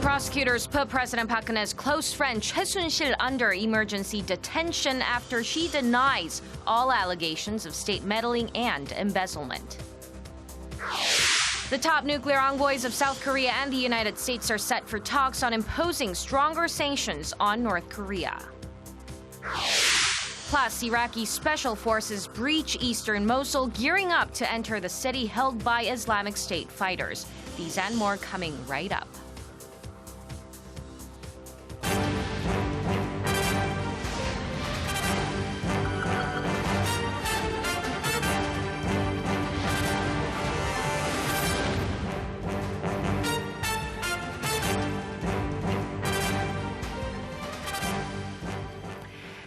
Prosecutors put President Park Geun-hye's close friend Choi Soon-sil under emergency detention after she denies all allegations of state meddling and embezzlement. The top nuclear envoys of South Korea and the United States are set for talks on imposing stronger sanctions on North Korea. Plus, Iraqi special forces breach eastern Mosul, gearing up to enter the city held by Islamic State fighters. These and more coming right up.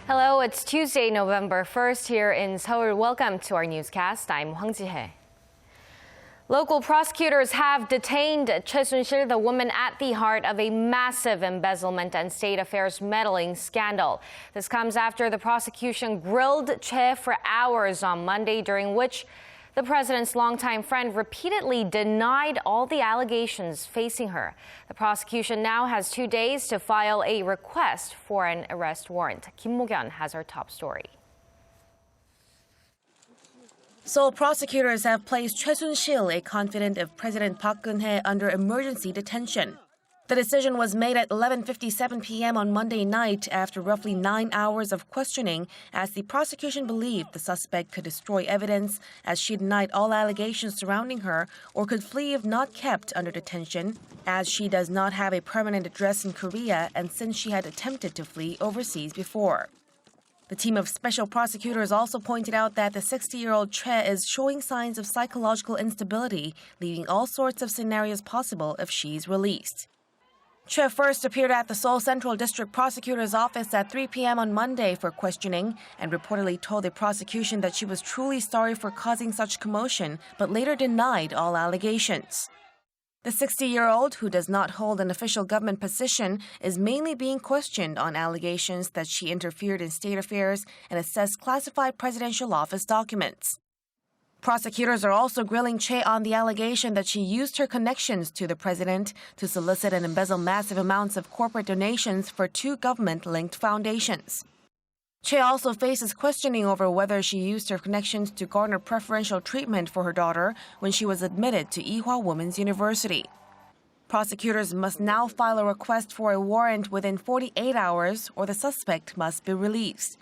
Hello, it's Tuesday, November 1st here in Seoul. Welcome to our newscast. I'm Hwang Ji-hye. Local prosecutors have detained Choi Soon-sil, the woman at the heart of a massive embezzlement and state affairs meddling scandal. This comes after the prosecution grilled Choi for hours on Monday, during which the president's longtime friend repeatedly denied all the allegations facing her. The prosecution now has 2 days to file a request for an arrest warrant. Kim Mo-kyun has our top story. Seoul prosecutors have placed Choi Soon-sil, a confidant of President Park Geun-hye, under emergency detention. The decision was made at 11:57 p.m. on Monday night after roughly 9 hours of questioning, as the prosecution believed the suspect could destroy evidence, as she denied all allegations surrounding her, or could flee if not kept under detention, as she does not have a permanent address in Korea and since she had attempted to flee overseas before. The team of special prosecutors also pointed out that the 60-year-old Choi is showing signs of psychological instability, leaving all sorts of scenarios possible if she's released. Choi first appeared at the Seoul Central District Prosecutor's office at 3 p.m. on Monday for questioning and reportedly told the prosecution that she was truly sorry for causing such commotion, but later denied all allegations. The 60-year-old, who does not hold an official government position, is mainly being questioned on allegations that she interfered in state affairs and assessed classified presidential office documents. Prosecutors are also grilling Choi on the allegation that she used her connections to the president to solicit and embezzle massive amounts of corporate donations for 2 government-linked foundations. Choi also faces questioning over whether she used her connections to garner preferential treatment for her daughter when she was admitted to Ewha Women's University. Prosecutors must now file a request for a warrant within 48 hours, or the suspect must be released.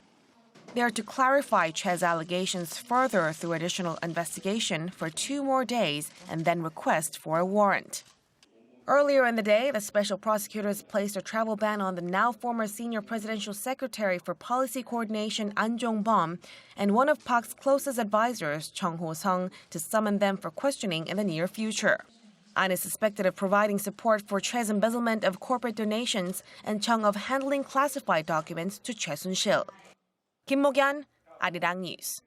They are to clarify Choi's allegations further through additional investigation for 2 more days and then request for a warrant. Earlier in the day, the special prosecutors placed a travel ban on the now former senior presidential secretary for policy coordination An Jong-bom and one of Park's closest advisors, Chung Hwaseong, to summon them for questioning in the near future. An is suspected of providing support for Choi's embezzlement of corporate donations and Chung of handling classified documents to Choi Soon-sil. Kim Mo-kyun, Arirang News.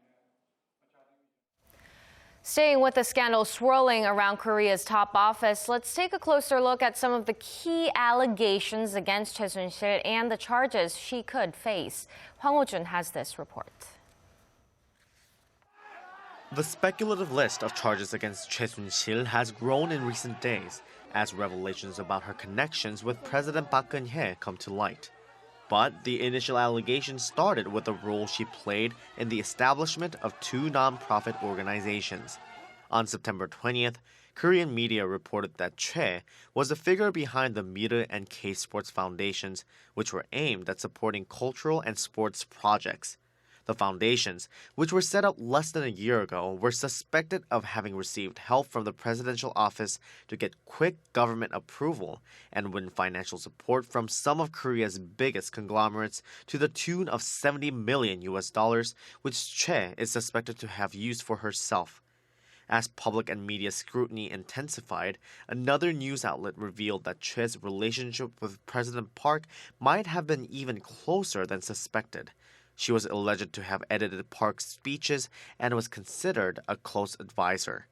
Staying with the scandal swirling around Korea's top office, let's take a closer look at some of the key allegations against Choi Soon-sil and the charges she could face. Hwang Ho-jun has this report. The speculative list of charges against Choi Soon-sil has grown in recent days as revelations about her connections with President Park Geun-hye come to light. But the initial allegations started with the role she played in the establishment of 2 non-profit organizations. On September 20th, Korean media reported that Choi was the figure behind the Mira and K-Sports foundations, which were aimed at supporting cultural and sports projects. The foundations, which were set up less than a year ago, were suspected of having received help from the presidential office to get quick government approval and win financial support from some of Korea's biggest conglomerates to the tune of $70 million, which Choi is suspected to have used for herself. As public and media scrutiny intensified, another news outlet revealed that Choi's relationship with President Park might have been even closer than suspected. She was alleged to have edited Park's speeches and was considered a close advisor.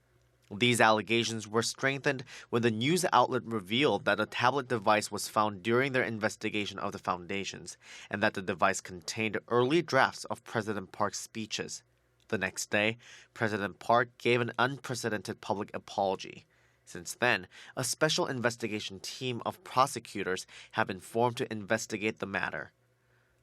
These allegations were strengthened when the news outlet revealed that a tablet device was found during their investigation of the foundations, and that the device contained early drafts of President Park's speeches. The next day, President Park gave an unprecedented public apology. Since then, a special investigation team of prosecutors have been formed to investigate the matter.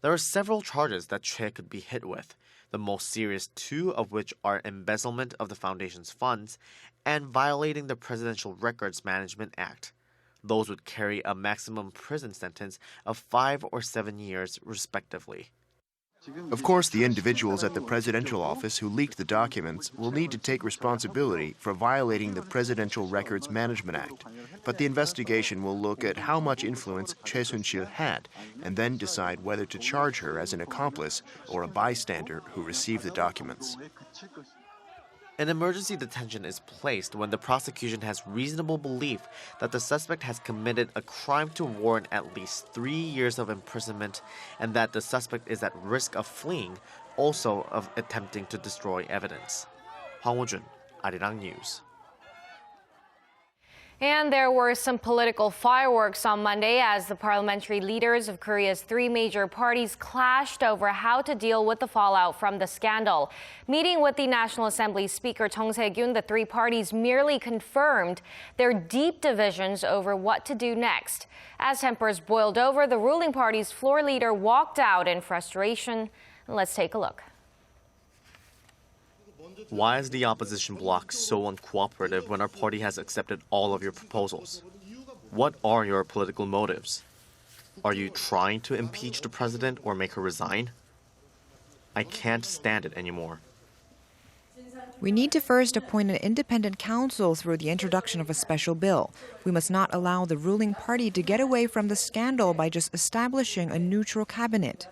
There are several charges that Choi could be hit with, the most serious two of which are embezzlement of the foundation's funds and violating the Presidential Records Management Act. Those would carry a maximum prison sentence of 5 or 7 years, respectively. Of course, the individuals at the presidential office who leaked the documents will need to take responsibility for violating the Presidential Records Management Act. But the investigation will look at how much influence Choi Soon-sil had and then decide whether to charge her as an accomplice or a bystander who received the documents. An emergency detention is placed when the prosecution has reasonable belief that the suspect has committed a crime to warrant at least 3 years of imprisonment and that the suspect is at risk of fleeing, also of attempting to destroy evidence. Hwang Ho-jun, Arirang News. And there were some political fireworks on Monday as the parliamentary leaders of Korea's 3 major parties clashed over how to deal with the fallout from the scandal. Meeting with the National Assembly Speaker Chung Se-kyun, the 3 parties merely confirmed their deep divisions over what to do next. As tempers boiled over, the ruling party's floor leader walked out in frustration. Let's take a look. Why is the opposition bloc so uncooperative when our party has accepted all of your proposals? What are your political motives? Are you trying to impeach the president or make her resign? I can't stand it anymore. We need to first appoint an independent council through the introduction of a special bill. We must not allow the ruling party to get away from the scandal by just establishing a neutral cabinet.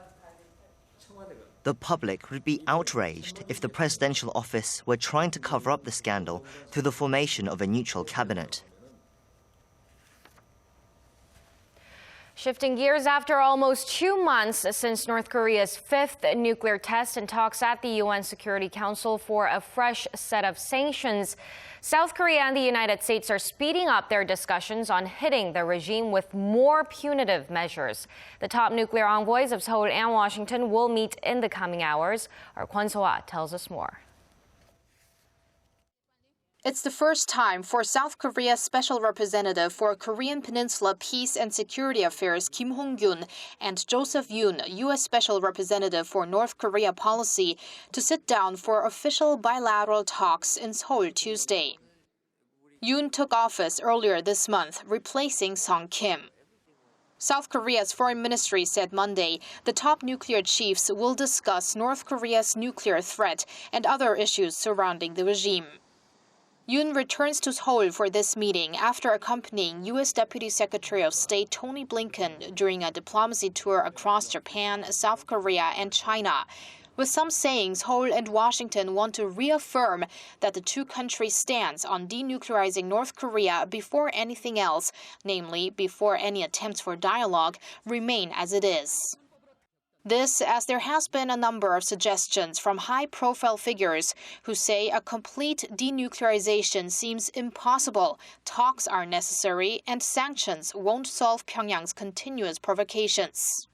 The public would be outraged if the presidential office were trying to cover up the scandal through the formation of a neutral cabinet. Shifting gears, after almost 2 months since North Korea's 5th nuclear test and talks at the UN Security Council for a fresh set of sanctions, South Korea and the United States are speeding up their discussions on hitting the regime with more punitive measures. The top nuclear envoys of Seoul and Washington will meet in the coming hours. Our Kwon So-ah tells us more. It's the first time for South Korea's Special Representative for Korean Peninsula Peace and Security Affairs Kim Hong-gyun and Joseph Yoon, U.S. Special Representative for North Korea Policy, to sit down for official bilateral talks in Seoul Tuesday. Yoon took office earlier this month, replacing Song Kim. South Korea's foreign ministry said Monday the top nuclear chiefs will discuss North Korea's nuclear threat and other issues surrounding the regime. Yoon returns to Seoul for this meeting after accompanying U.S. Deputy Secretary of State Tony Blinken during a diplomacy tour across Japan, South Korea, and China, with some saying Seoul and Washington want to reaffirm that the 2 countries' stance on denuclearizing North Korea before anything else, namely before any attempts for dialogue, remain as it is. This, as there has been a number of suggestions from high-profile figures who say a complete denuclearization seems impossible, talks are necessary, and sanctions won't solve Pyongyang's continuous provocations.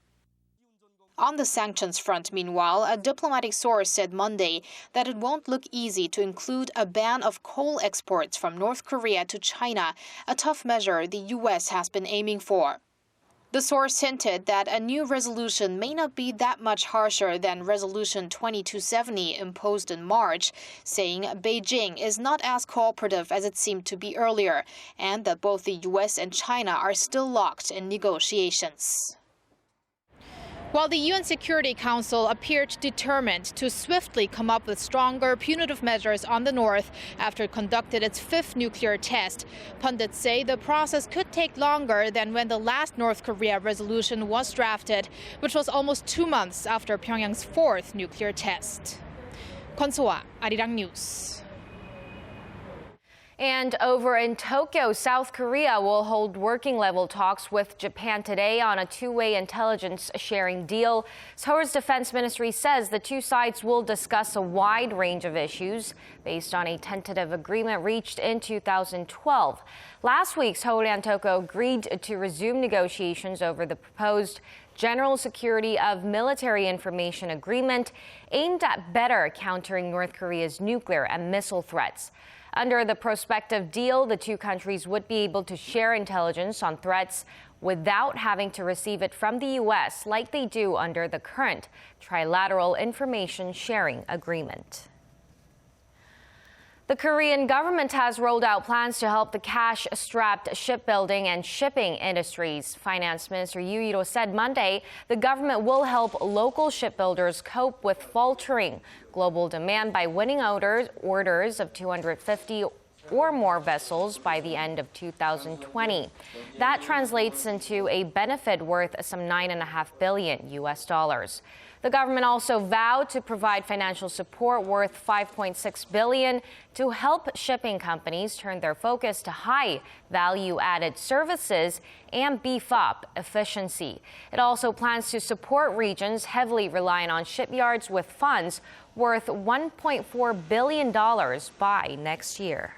On the sanctions front, meanwhile, a diplomatic source said Monday that it won't look easy to include a ban of coal exports from North Korea to China, a tough measure the U.S. has been aiming for. The source hinted that a new resolution may not be that much harsher than Resolution 2270 imposed in March, saying Beijing is not as cooperative as it seemed to be earlier, and that both the U.S. and China are still locked in negotiations. While the UN Security Council appeared determined to swiftly come up with stronger punitive measures on the North after it conducted its 5th nuclear test, pundits say the process could take longer than when the last North Korea resolution was drafted, which was almost 2 months after Pyongyang's 4th nuclear test. Kwon So-ah, Arirang News. And over in Tokyo, South Korea will hold working-level talks with Japan today on a 2-way intelligence sharing deal. Seoul's defense ministry says the 2 sides will discuss a wide range of issues based on a tentative agreement reached in 2012. Last week, Seoul and Tokyo agreed to resume negotiations over the proposed General Security of Military Information Agreement aimed at better countering North Korea's nuclear and missile threats. Under the prospective deal, the two countries would be able to share intelligence on threats without having to receive it from the U.S. like they do under the current trilateral information sharing agreement. The Korean government has rolled out plans to help the cash-strapped shipbuilding and shipping industries. Finance Minister Yoo Il-ho said Monday the government will help local shipbuilders cope with faltering global demand by winning orders of 250 or more vessels by the end of 2020. That translates into a benefit worth some $9.5 billion US. The government also vowed to provide financial support worth $5.6 billion to help shipping companies turn their focus to high value-added services and beef up efficiency. It also plans to support regions heavily reliant on shipyards with funds worth $1.4 billion by next year.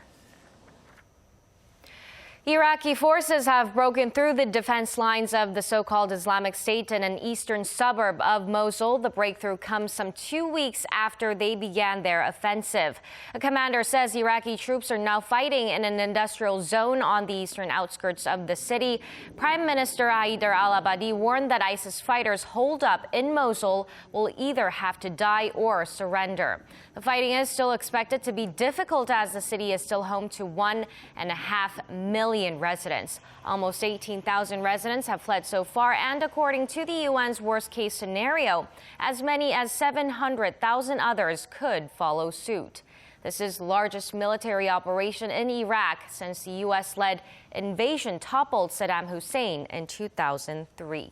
Iraqi forces have broken through the defense lines of the so-called Islamic State in an eastern suburb of Mosul. The breakthrough comes some 2 weeks after they began their offensive. A commander says Iraqi troops are now fighting in an industrial zone on the eastern outskirts of the city. Prime Minister Haider al-Abadi warned that ISIS fighters holed up in Mosul will either have to die or surrender. The fighting is still expected to be difficult as the city is still home to 1.5 million residents. Almost 18,000 residents have fled so far, and according to the UN's worst-case scenario, as many as 700,000 others could follow suit. This is the largest military operation in Iraq since the U.S.-led invasion toppled Saddam Hussein in 2003.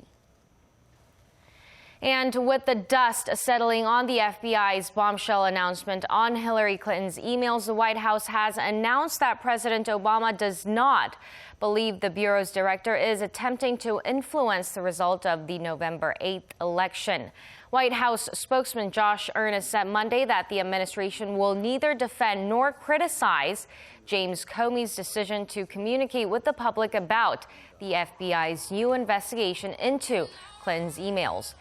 And with the dust settling on the FBI's bombshell announcement on Hillary Clinton's emails, the White House has announced that President Obama does not believe the Bureau's director is attempting to influence the result of the November 8th election. White House spokesman Josh Earnest said Monday that the administration will neither defend nor criticize James Comey's decision to communicate with the public about the FBI's new investigation into Clinton's emails.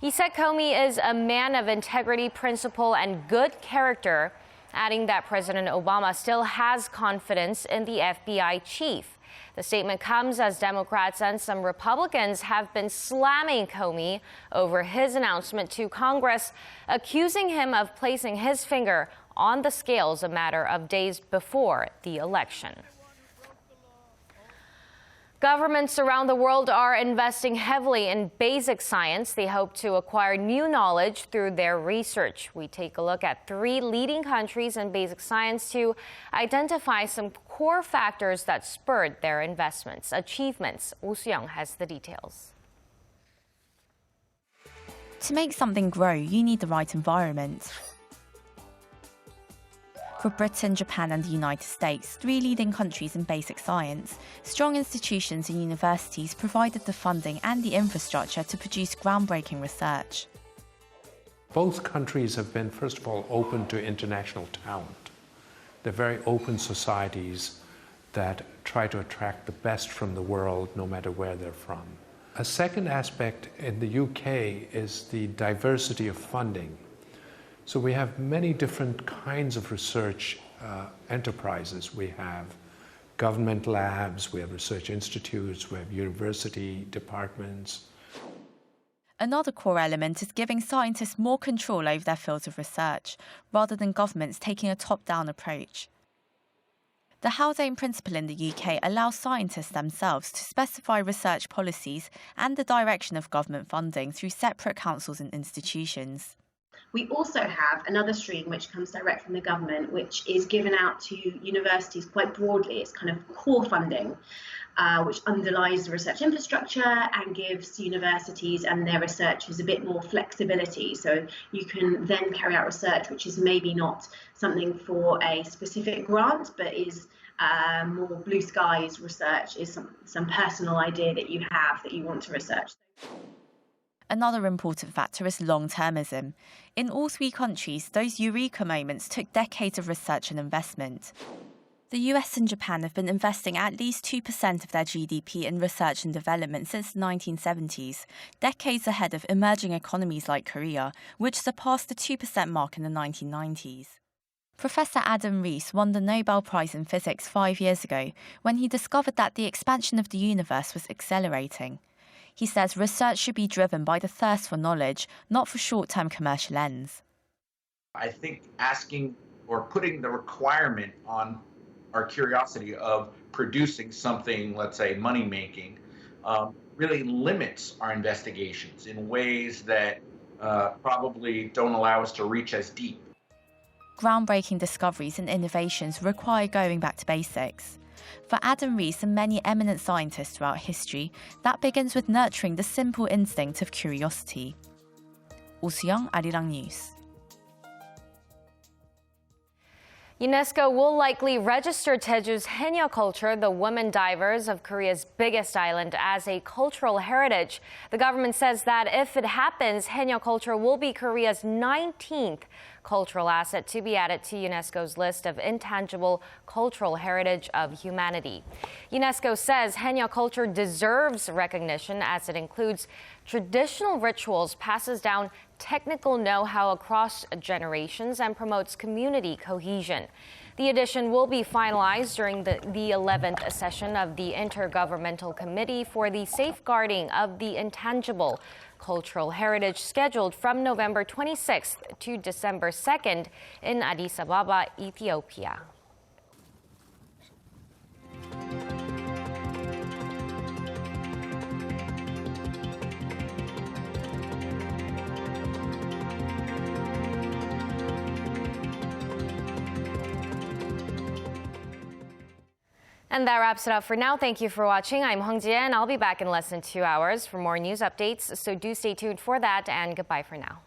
He said Comey is a man of integrity, principle, and good character, adding that President Obama still has confidence in the FBI chief. The statement comes as Democrats and some Republicans have been slamming Comey over his announcement to Congress, accusing him of placing his finger on the scales a matter of days before the election. Governments around the world are investing heavily in basic science. They hope to acquire new knowledge through their research. We take a look at 3 leading countries in basic science to identify some core factors that spurred their achievements. Hwaseong has the details. To make something grow, you need the right environment. For Britain, Japan and the United States, 3 leading countries in basic science, strong institutions and universities provided the funding and the infrastructure to produce groundbreaking research. Both countries have been, first of all, open to international talent. They're very open societies that try to attract the best from the world, no matter where they're from. A second aspect in the UK is the diversity of funding. So we have many different kinds of research enterprises. We have government labs, we have research institutes, we have university departments. Another core element is giving scientists more control over their fields of research, rather than governments taking a top-down approach. The Haldane principle in the UK allows scientists themselves to specify research policies and the direction of government funding through separate councils and institutions. We also have another stream which comes direct from the government, which is given out to universities quite broadly. It's kind of core funding, which underlies the research infrastructure and gives universities and their researchers a bit more flexibility. So you can then carry out research which is maybe not something for a specific grant, but is more blue skies research, is some personal idea that you have that you want to research. Another important factor is long-termism. In all 3 countries, those eureka moments took decades of research and investment. The US and Japan have been investing at least 2% of their GDP in research and development since the 1970s, decades ahead of emerging economies like Korea, which surpassed the 2% mark in the 1990s. Professor Adam Rees won the Nobel Prize in Physics 5 years ago when he discovered that the expansion of the universe was accelerating. He says research should be driven by the thirst for knowledge, not for short-term commercial ends. I think asking or putting the requirement on our curiosity of producing something, let's say money-making, really limits our investigations in ways that probably don't allow us to reach as deep. Groundbreaking discoveries and innovations require going back to basics. For Adam Rees and many eminent scientists throughout history, that begins with nurturing the simple instinct of curiosity. Hwaseong, Arirang News. UNESCO will likely register Jeju's Haenyeo Culture, the women divers of Korea's biggest island, as a cultural heritage. The government says that if it happens, Haenyeo Culture will be Korea's 19th cultural asset to be added to UNESCO's list of intangible cultural heritage of humanity. UNESCO says Haenyeo Culture deserves recognition as it includes traditional rituals, passes down technical know-how across generations, and promotes community cohesion. The addition will be finalized during the 11th session of the Intergovernmental Committee for the Safeguarding of the Intangible Cultural Heritage, scheduled from November 26th to December 2nd in Addis Ababa, Ethiopia. And that wraps it up for now. Thank you for watching. I'm Hwang Ji-hye, and I'll be back in less than 2 hours for more news updates. So do stay tuned for that, and goodbye for now.